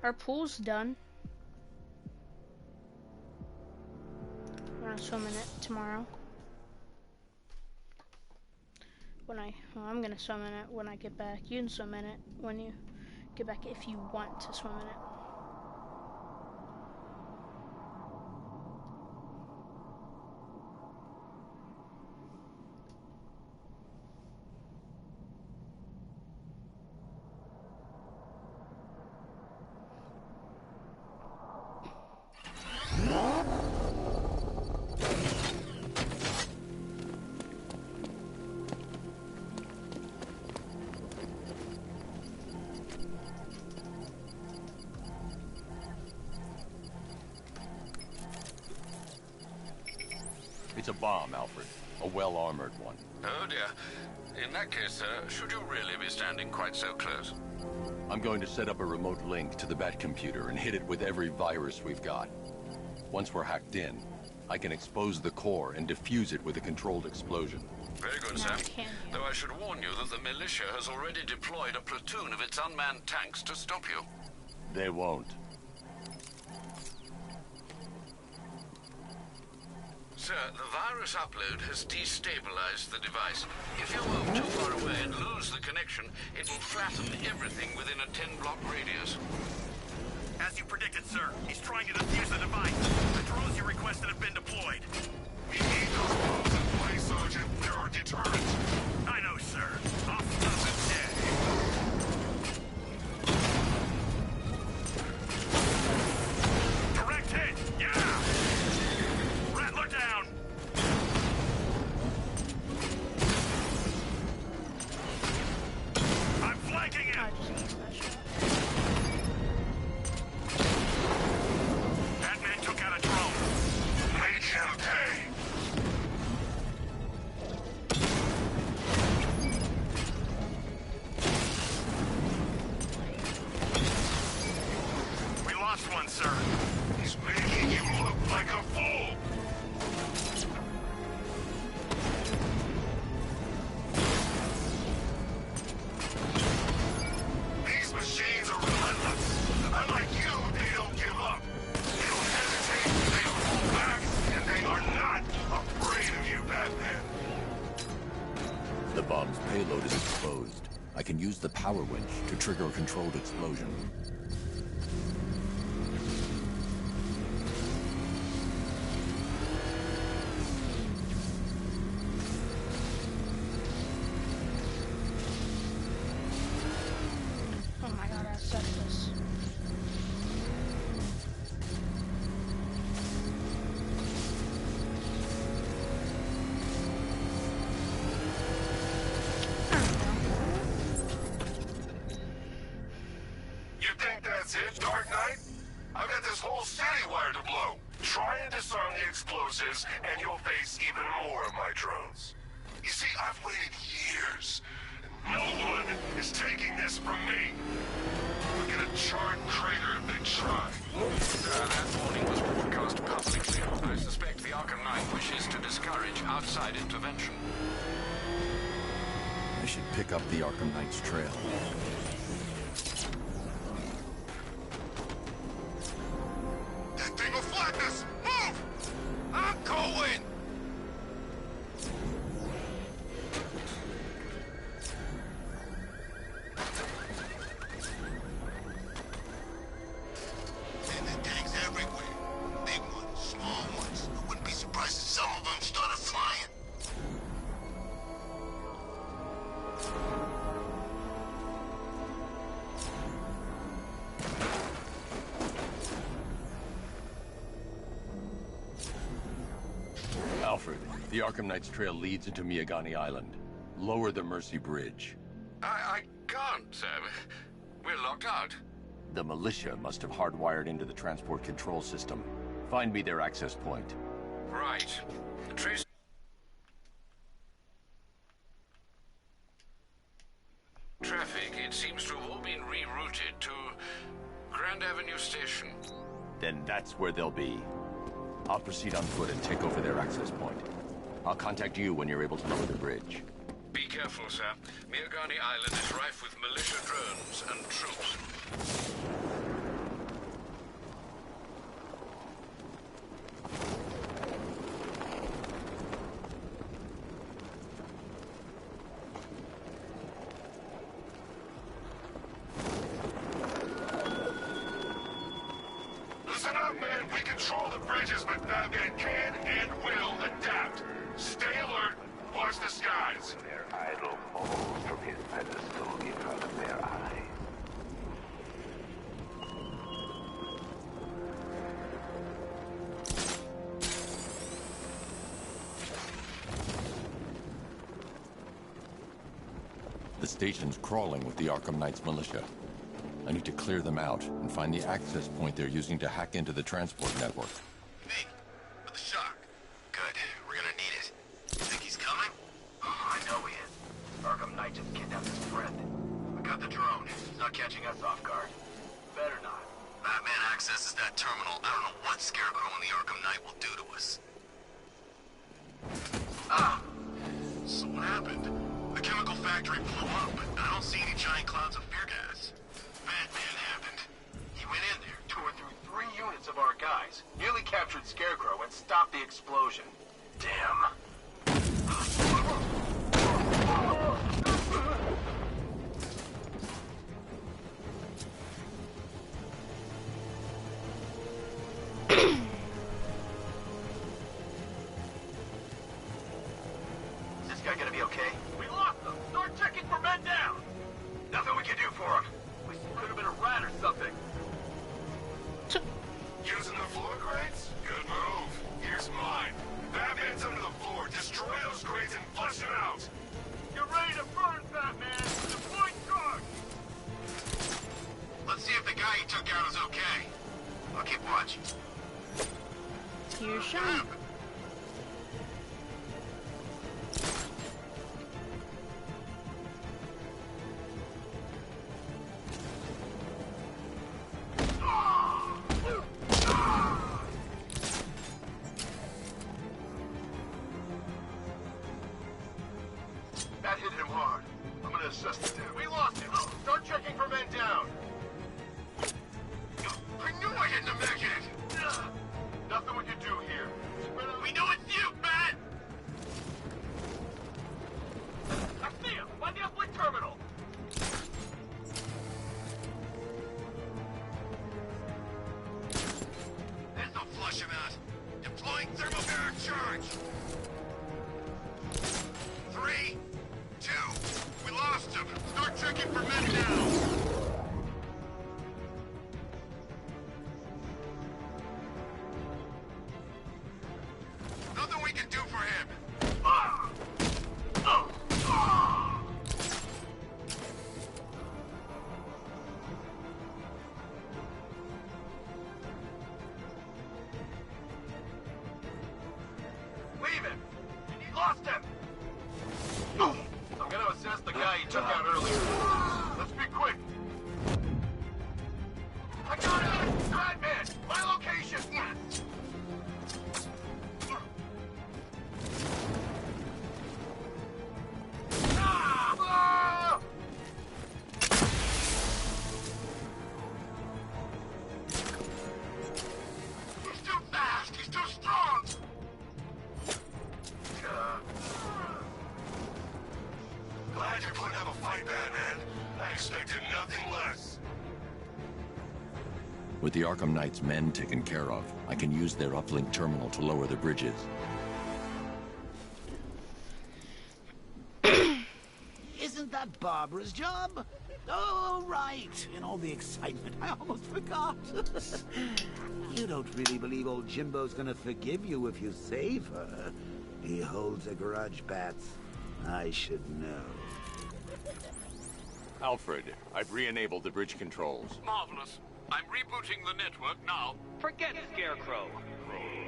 Our pool's done. We're gonna swim in it tomorrow. I'm gonna swim in it when I get back. You can swim in it when you get back if you want to swim in it. It's a bomb, Alfred. A well-armored one. Oh dear. In that case, sir, should you really be standing quite so close? I'm going to set up a remote link to the Bat computer and hit it with every virus we've got. Once we're hacked in, I can expose the core and defuse it with a controlled explosion. Very good, sir. Though I should warn you that the militia has already deployed a platoon of its unmanned tanks to stop you. They won't. Sir, the virus upload has destabilized the device. If you move too far away and lose the connection, it will flatten everything within a 10-block radius. As you predicted, sir, he's trying to defuse the device. The drones you requested have been deployed. We need those bombs in place, Sergeant. They're our deterrent. I know, sir. Off doesn't dead. Direct hit! Yeah! Rattler down! I'm flanking him! That man took out a drone. Make him pay. We lost one, sir. He's making you look like a fool. These machines are relentless. Unlike you, they don't give up. They don't hesitate, they don't hold back, and they are not afraid of you, Batman. The bomb's payload is exposed. I can use the power winch to trigger a controlled explosion. Oh my god, I suck this. You think that's it, Dark Knight? I've got this whole city wired to blow. Try and disarm the explosives, and you'll face even more of my drones. You see, I've waited years, and no one is taking this from me. Look at a charred crater if they try. That warning was broadcast publicly. I suspect the Arkham Knight wishes to discourage outside intervention. I should pick up the Arkham Knight's trail. That thing will flatten us! Move! I'm going! And the gangs everywhere. Big ones, small ones. I wouldn't be surprised if some of them started flying. Alfred, the Arkham Knight's trail leads into Miagani Island. Lower the Mercy Bridge. I can't, sir. We're locked out. The militia must have hardwired into the transport control system. Find me their access point. Right. Trace traffic, it seems to have all been rerouted to Grand Avenue Station. Then that's where they'll be. I'll proceed on foot and take over their access point. I'll contact you when you're able to lower the bridge. Be careful, sir. Miagani Island is rife with militia drones and troops. We control the bridges, but Batman can and will adapt. Stay alert. Watch the skies. Their idol falls from his pedestal in front of their eyes. The station's crawling with the Arkham Knight's militia. I need to clear them out and find the access point they're using to hack into the transport network. Me, with the shock. Good, we're gonna need it. You think he's coming? Oh, I know he is. Arkham Knight just kidnapped his friend. We got the drone. He's not catching us off guard. Better not. Batman accesses that terminal. I don't know what Scarecrow and the Arkham Knight will do to us. Ah! So what happened? The chemical factory blew up, but I don't see any giant clouds of fear gas. Batman happened. He went in there, tore through 3 units of our guys, nearly captured Scarecrow, and stopped the explosion. Damn. Is this guy gonna be okay? We lost him! Start checking for men down! Nothing we can do for him. Could have been a rat or something. Using the floor crates? Good move. Here's mine. Batman's under the floor. Destroy those crates and flush them out. You're ready to burn, Batman! Deploy charge! Let's see if the guy he took out is okay. I'll keep watching. Here's Sean. That hit him hard. I'm gonna assess the damage. We lost him. Start checking for men down. I knew I didn't imagine it. Nothing we can do here. We know it's you, Bat! I see him! By the uplink terminal! This'll flush him out. Deploying thermobaric charge. 3, 2, we lost him. Start checking for men now. Nothing we can do for him. Leave him. Lost him. I'm gonna assess the guy he took out earlier. Let's be quick. I got it! Batman! My location! Ah! He's too fast! He's too strong! Glad you're putting up a fight, Batman. I expected nothing less. With the Arkham Knight's men taken care of, I can use their uplink terminal to lower the bridges. Isn't that Barbara's job? Oh, right. In all the excitement, I almost forgot. You don't really believe old Jimbo's gonna forgive you if you save her. He holds a grudge, Bats. I should know. Alfred, I've re-enabled the bridge controls. Marvelous. I'm rebooting the network now. Forget Scarecrow.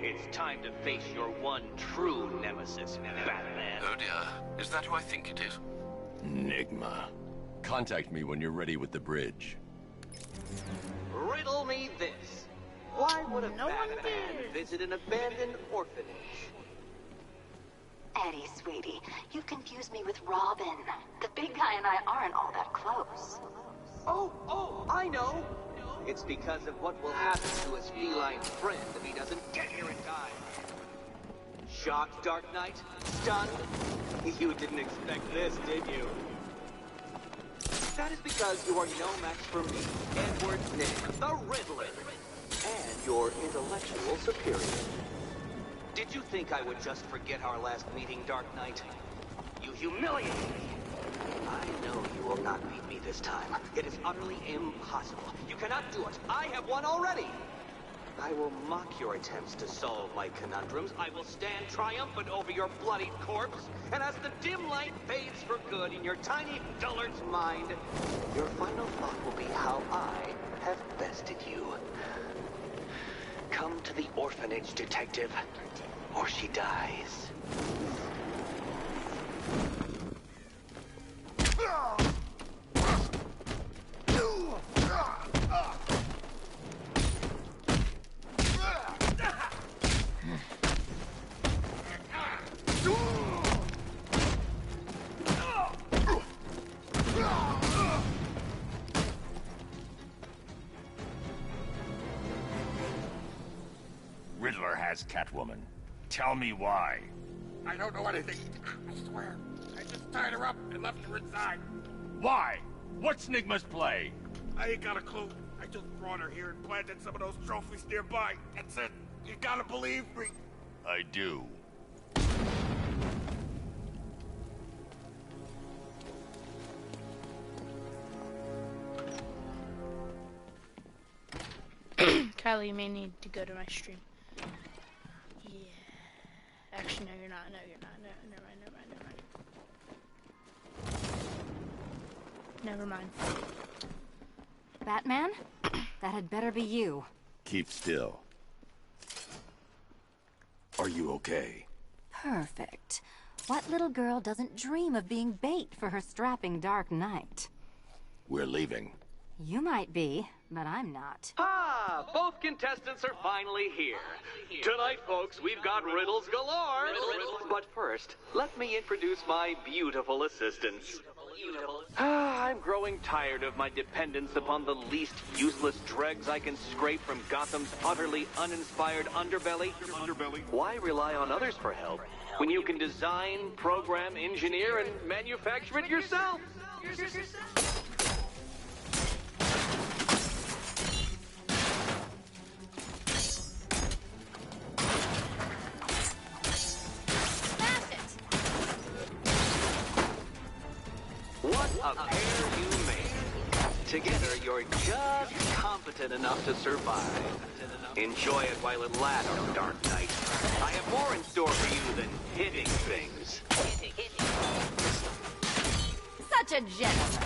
It's time to face your one true nemesis, Batman. Oh dear. Is that who I think it is? Enigma. Contact me when you're ready with the bridge. Riddle me this. Why would a No one Batman did. visit an abandoned orphanage? Eddie, sweetie, you confused me with Robin. The big guy and I aren't all that close. Oh, I know. It's because of what will happen to his feline friend if he doesn't get here in time. Shocked, Dark Knight? Stunned? You didn't expect this, did you? That is because you are no match for me, Edward Nigma, the Riddler. And your intellectual superior. Did you think I would just forget our last meeting, Dark Knight? You humiliated me! I know you will not beat me this time. It is utterly impossible. You cannot do it. I have won already! I will mock your attempts to solve my conundrums. I will stand triumphant over your bloodied corpse. And as the dim light fades for good in your tiny dullard's mind, your final thought will be how I have bested you. Come to the orphanage, detective, or she dies. Riddler has Catwoman. Tell me why. I don't know anything. I swear. I just tied her up and left her inside. Why? What's Nigma's play? I ain't got a clue. I just brought her here and planted some of those trophies nearby. That's it. You gotta believe me. I do. Kylie, you may need to go to my stream. Yeah. Actually, no, you're not. No, you're not. No, never mind. Never mind. Batman? That had better be you. Keep still. Are you okay? Perfect. What little girl doesn't dream of being bait for her strapping Dark Knight? We're leaving. You might be, but I'm not. Ah, both contestants are finally here. Tonight, folks, we've got riddles galore. But first, let me introduce my beautiful assistants. I'm growing tired of my dependence upon the least useless dregs I can scrape from Gotham's utterly uninspired underbelly. Why rely on others for help when you can design, program, engineer, and manufacture it yourself? What a pair you made. Together, you're just competent enough to survive. Enjoy it while it lasts, Dark Knight. I have more in store for you than hitting things. Such a gentleman.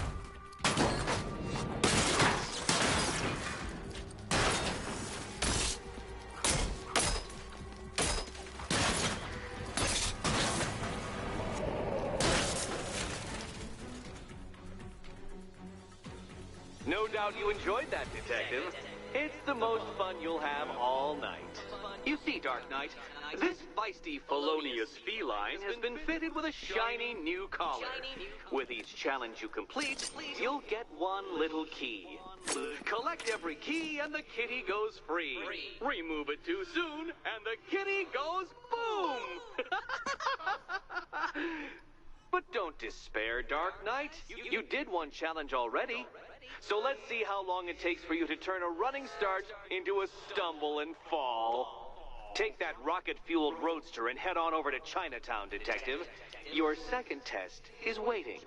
No doubt you enjoyed that, Detective. It's the most fun you'll have all night. You see, Dark Knight, this feisty, felonious feline has been fitted with a shiny new collar. With each challenge you complete, you'll get one little key. Collect every key and the kitty goes free. Remove it too soon and the kitty goes boom! But don't despair, Dark Knight. You did one challenge already. So let's see how long it takes for you to turn a running start into a stumble and fall. Take that rocket-fueled roadster and head on over to Chinatown, Detective. Your second test is waiting.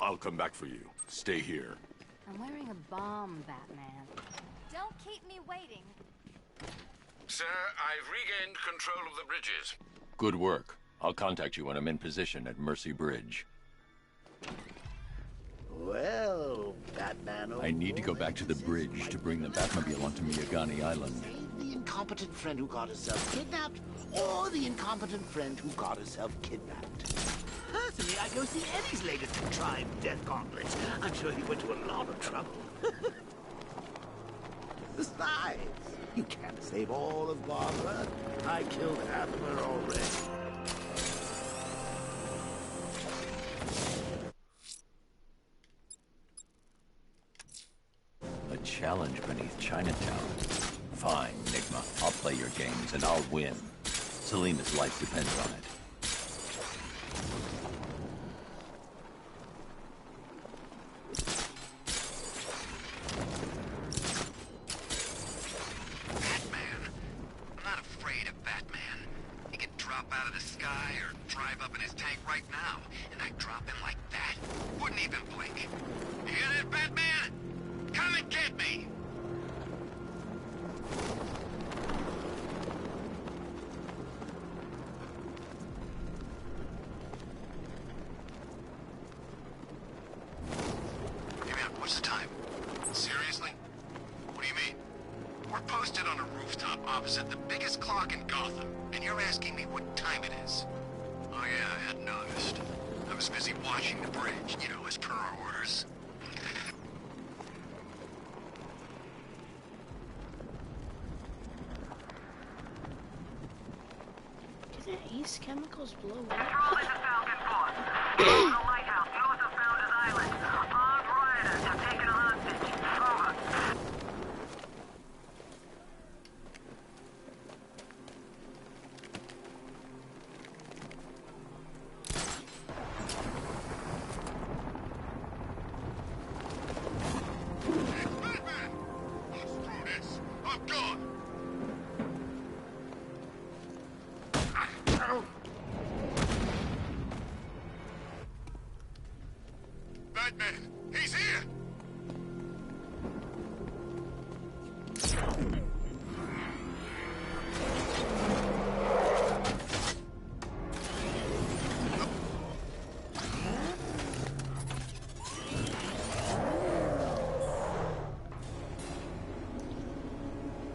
I'll come back for you. Stay here. I'm wearing a bomb, Batman. Don't keep me waiting. Sir, I've regained control of the bridges. Good work. I'll contact you when I'm in position at Mercy Bridge. Well, Batman... I need to go back to the bridge to bring the Batmobile onto Miyagani Island. Save the incompetent friend who got herself kidnapped, or the incompetent friend who got herself kidnapped. Personally, I'd go see Eddie's latest contrived death gauntlet. I'm sure he went to a lot of trouble. Besides, you can't save all of Barbara. I killed half of her already. A challenge beneath Chinatown. Fine, Nigma. I'll play your games and I'll win. Selena's life depends on it. drive up in his tank right now, and I'd drop him like that. Wouldn't even blink. You hear that, Batman? Come and get me! Hey man, what's the time? Seriously? What do you mean? We're posted on a rooftop opposite the biggest clock in Gotham, and you're asking me what time it is? Oh yeah, I hadn't noticed. I was busy watching the bridge, you know, as per our orders. Do these chemicals blow up? Control, this is Falcon 4. The lighthouse north of Founders Island. Armed rioters have taken a hostage. Over. Batman! Oh, screw this. I'm gone. Batman, he's here!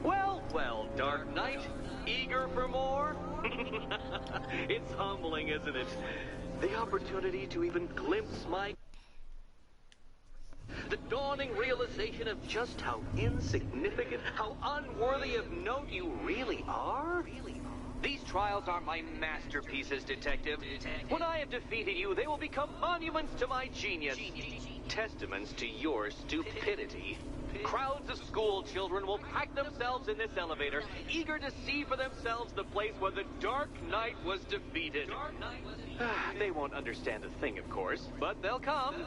Well, well, Dark Knight, eager for more? It's humbling, isn't it? The opportunity to even glimpse the dawning realization of just how insignificant, how unworthy of note you really are? These trials are my masterpieces, Detective. When I have defeated you, they will become monuments to my genius. Testaments to your stupidity. Crowds of school children will pack themselves in this elevator, eager to see for themselves the place where the Dark Knight was defeated. They won't understand a thing, of course, but they'll come.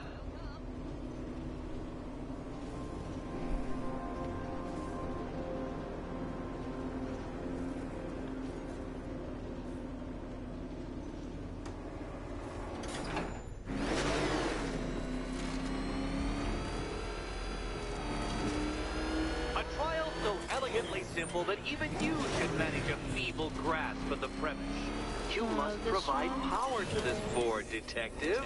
Elegantly simple that even you should manage a feeble grasp of the premise. You must provide power to this board, Detective.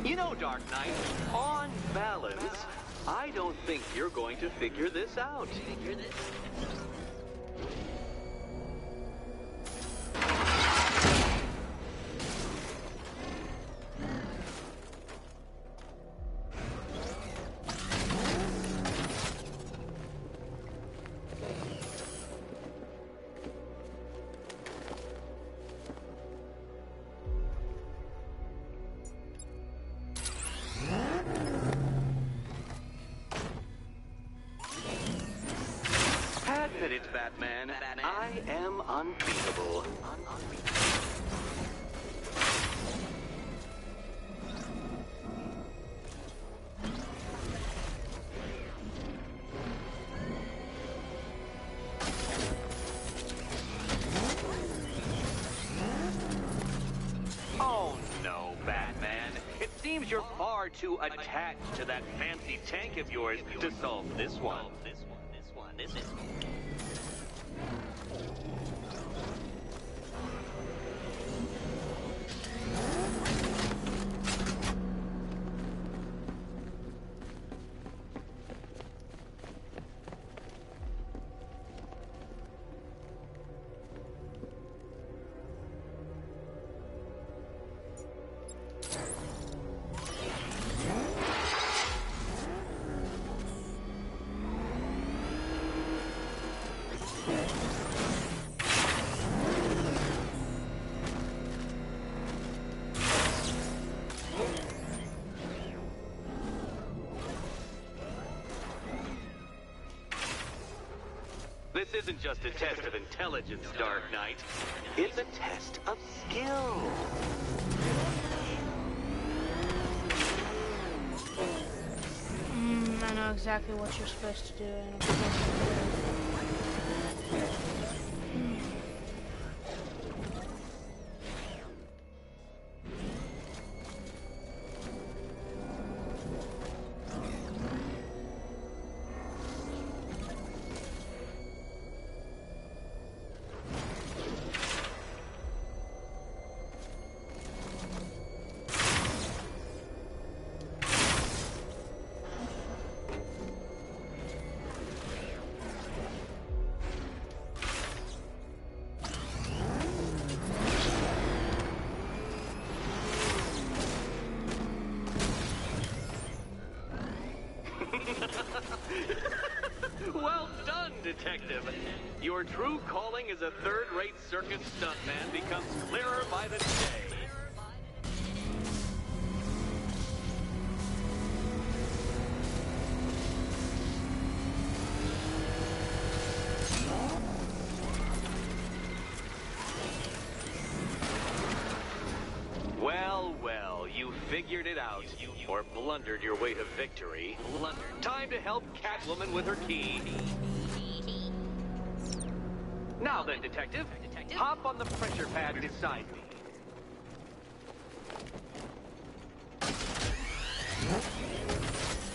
You know, Dark Knight, on balance, I don't think you're going to figure this out. Admit it, Batman. I am unbeatable. Oh no, Batman. It seems you're far too attached to that fancy tank of yours to solve this one. This one. This isn't just a test of intelligence, Dark Knight. It's a test of skill. I know exactly what you're supposed to do. And I'm supposed to do it. Well done, Detective. Your true calling as a third-rate circus stuntman becomes clearer by the day. Well, you figured it out. Or blundered your way to victory. Time to help Catwoman with her key. Now then, Detective, hop on the pressure pad beside me.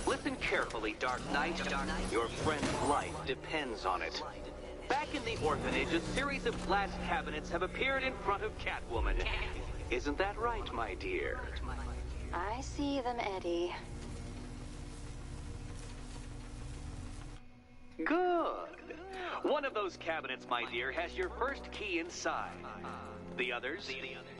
Listen carefully, Dark Knight. Your friend's life depends on it. Back in the orphanage, a series of glass cabinets have appeared in front of Catwoman. Isn't that right, my dear? I see them, Eddie. Good. One of those cabinets, my dear, has your first key inside. The others,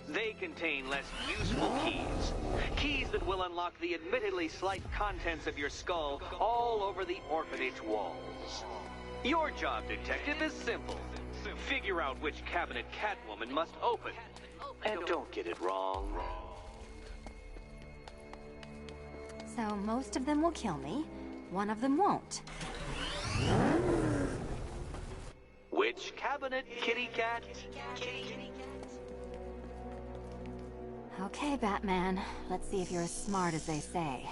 they contain less useful keys. Keys that will unlock the admittedly slight contents of your skull all over the orphanage walls. Your job, Detective, is simple. Figure out which cabinet Catwoman must open. And don't get it wrong. So most of them will kill me. One of them won't. Which cabinet, kitty cat? Okay, Batman. Let's see if you're as smart as they say.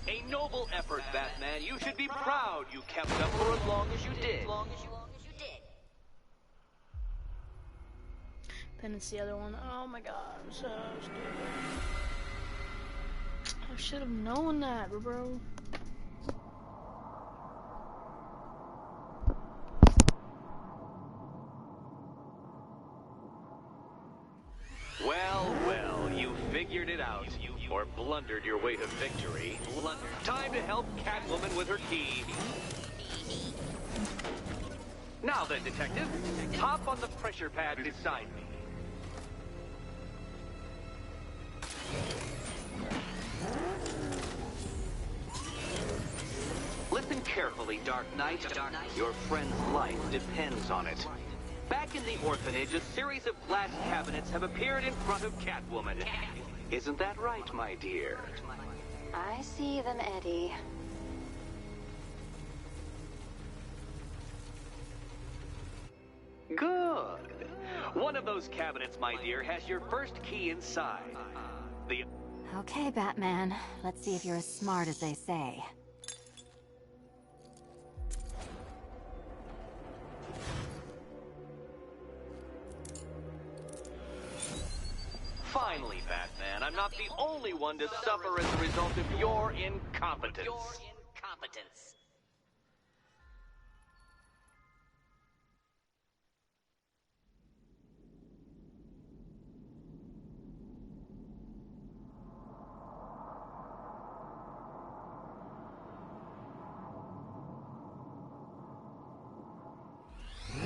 A noble effort, Batman. You should be proud you kept up for as long as you did. Then it's the other one. Oh my god, I'm so stupid. I should have known that, bro. Well, you figured it out. Or blundered your way to victory. Time to help Catwoman with her key. Now then, Detective, hop on the pressure pad beside me. Listen carefully, Dark Knight. Your friend's life depends on it. Back in the orphanage, a series of glass cabinets have appeared in front of Catwoman. Isn't that right, my dear? I see them, Eddie. Good. One of those cabinets, my dear, has your first key inside. The... Okay, Batman. Let's see if you're as smart as they say. Finally, Batman, I'm not the only one to suffer as a result of your incompetence.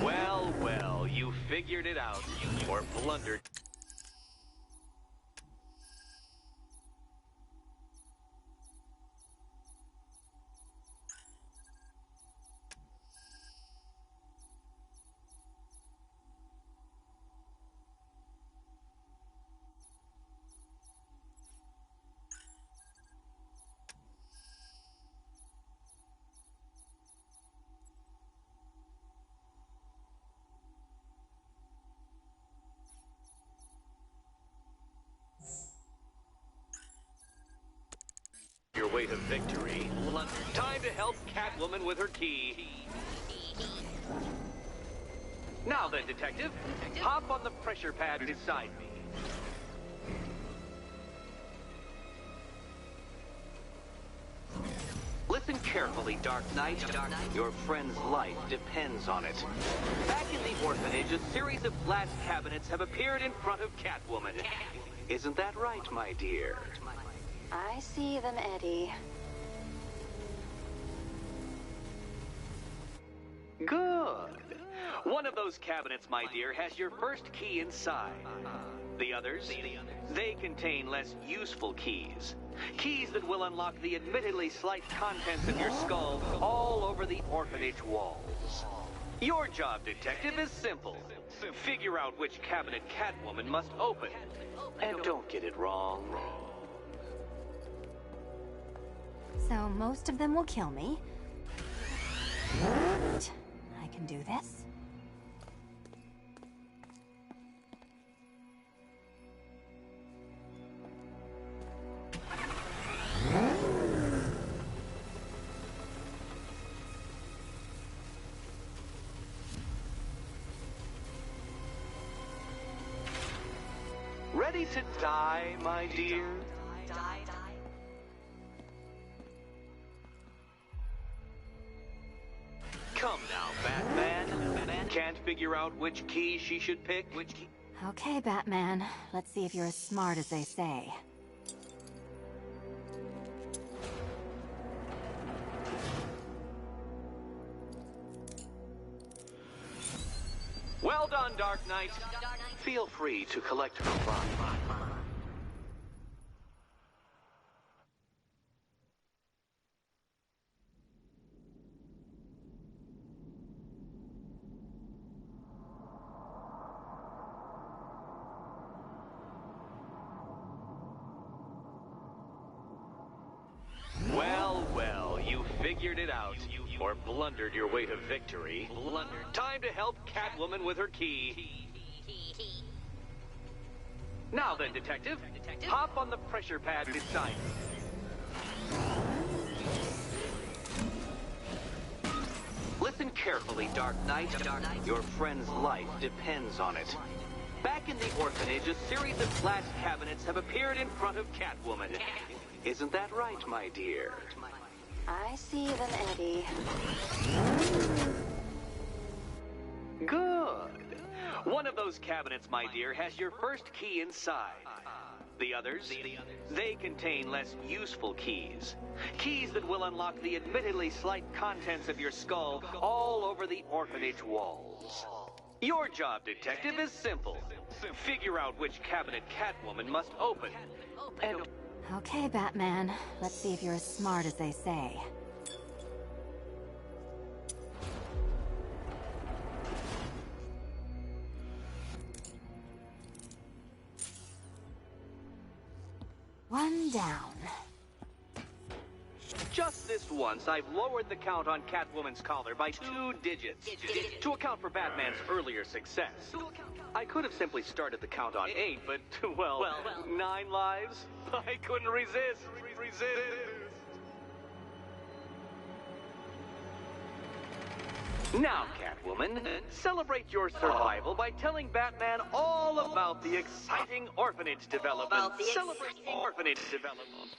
Well, you figured it out. Or blundered. way to victory. Time to help Catwoman with her key. Now then, Detective, hop on the pressure pad beside me. Listen carefully, Dark Knight. Your friend's life depends on it. Back in the orphanage, a series of glass cabinets have appeared in front of Catwoman. Isn't that right, my dear? I see them, Eddie. Good. One of those cabinets, my dear, has your first key inside. The others, they contain less useful keys. Keys that will unlock the admittedly slight contents of your skull all over the orphanage walls. Your job, Detective, is simple. Figure out which cabinet Catwoman must open. And don't get it wrong. So most of them will kill me. But I can do this. Ready to die, my dear? Come now, Batman. Can't figure out which key she should pick? Okay, Batman. Let's see if you're as smart as they say. Well done, Dark Knight. Feel free to collect her body. Well, you figured it out. Or blundered your way to victory. Time to help Catwoman with her key. Now then, Detective, hop on the pressure pad beside me. Listen carefully, Dark Knight. Your friend's life depends on it. Back in the orphanage, a series of glass cabinets have appeared in front of Catwoman. Isn't that right, my dear? I see them, Eddie. Good. One of those cabinets, my dear, has your first key inside. The others, they contain less useful keys. Keys that will unlock the admittedly slight contents of your skull all over the orphanage walls. Your job, Detective, is simple. Figure out which cabinet Catwoman must open. And... Okay, Batman. Let's see if you're as smart as they say. One down. Just this once, I've lowered the count on Catwoman's collar by 2 digits to account for Batman's earlier success. I could have simply started the count on 8, but, well, 9 lives? I couldn't resist. Now, Catwoman, celebrate your survival by telling Batman all about the exciting orphanage development. Celebrate orphanage development.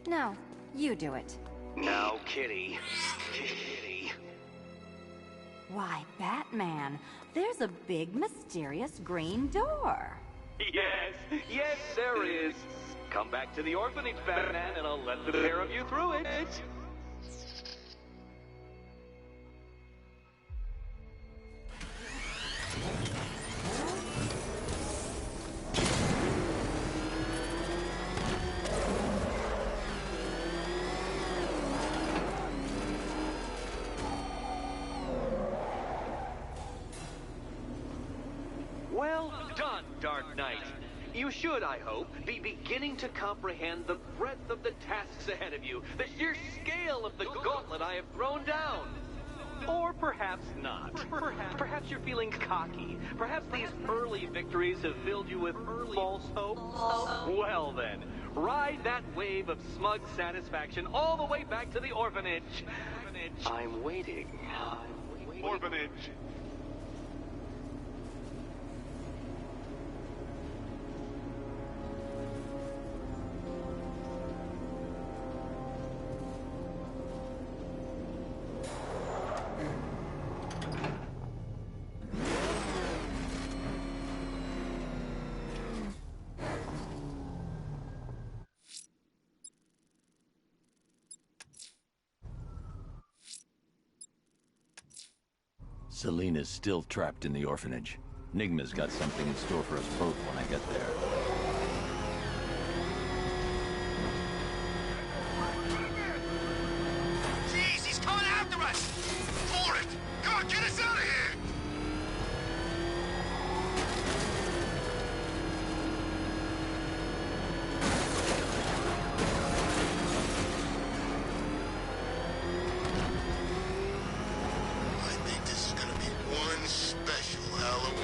No, you do it. Now, Kitty. Why, Batman, there's a big mysterious green door. Yes, there is. Come back to the orphanage, Batman, and I'll let the pair of you through it. Well done, Dark Knight. You should, I hope, be beginning to comprehend the breadth of the tasks ahead of you, the sheer scale of the gauntlet I have thrown down. Or perhaps not. Perhaps you're feeling cocky. Perhaps these early victories have filled you with false hope. Well then, ride that wave of smug satisfaction all the way back to the orphanage. I'm waiting. Orphanage. Selena's still trapped in the orphanage. Nigma's got something in store for us both when I get there. Jeez, he's coming after us! For it! Come on, get us out of here! I think this is gonna be one special Halloween.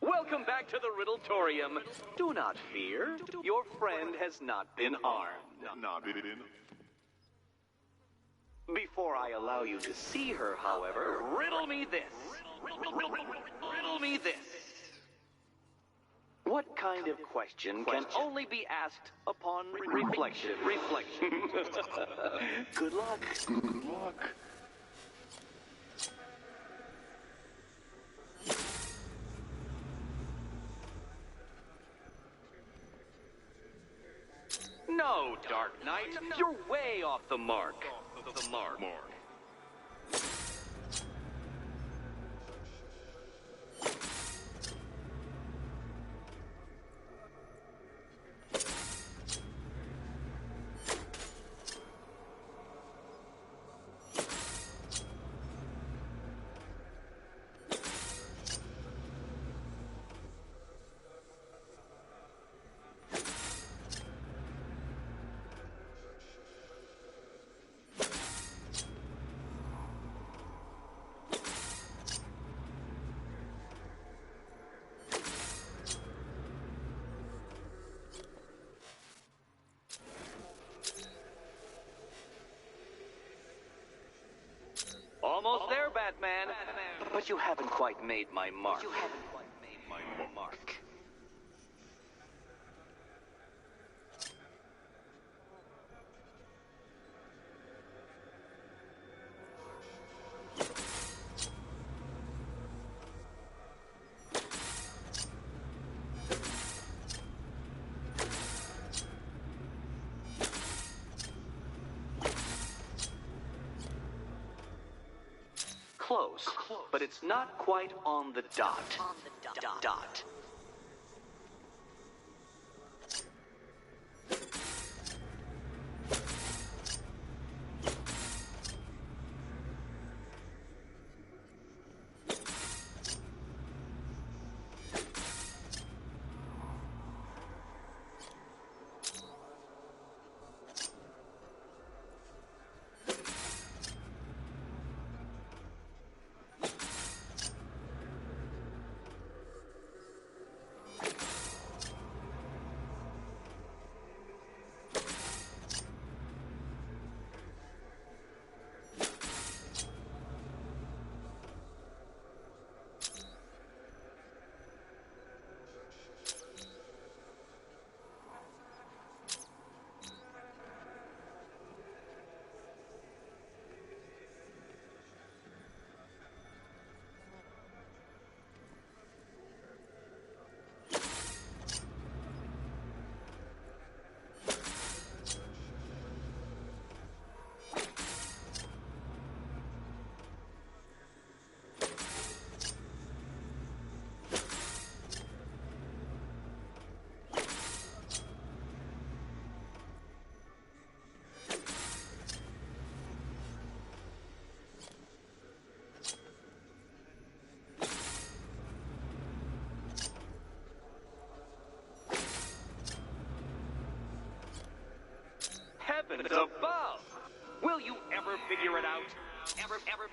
Welcome back to the Riddletorium. Do not fear. Your friend has not been harmed. Before I allow you to see her, however, riddle me this. Riddle me this. What kind of question can only be asked upon reflection? Good luck. Good luck. No, Dark Knight, you're way off the mark. The mark. Almost there, Batman. But you haven't quite made my mark. Close, but it's not quite on the dot. ever...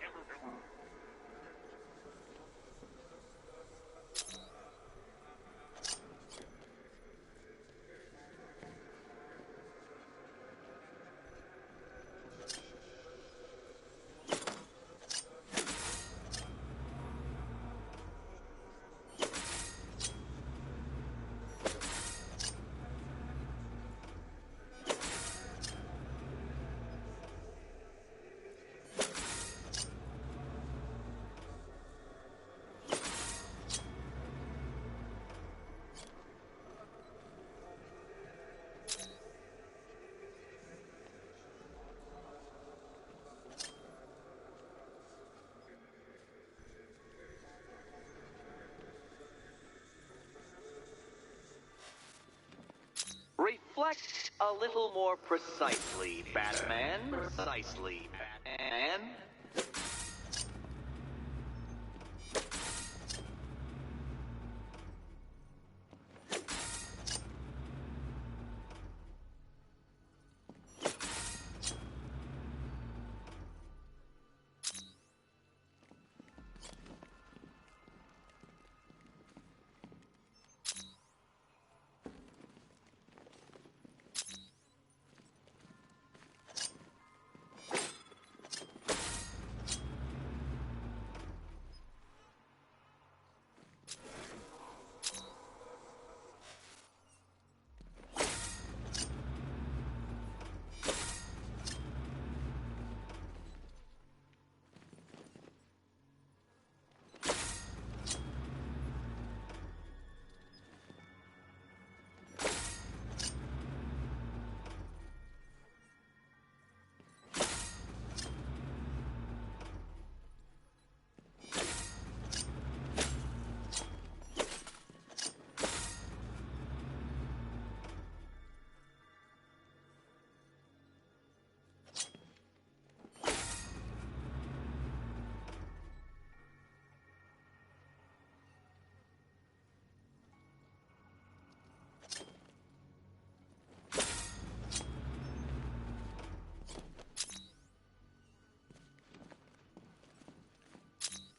Reflect a little more precisely, Batman. Precisely, Batman.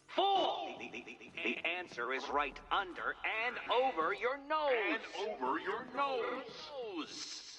Fool! The answer is right under and over your nose. And over your nose.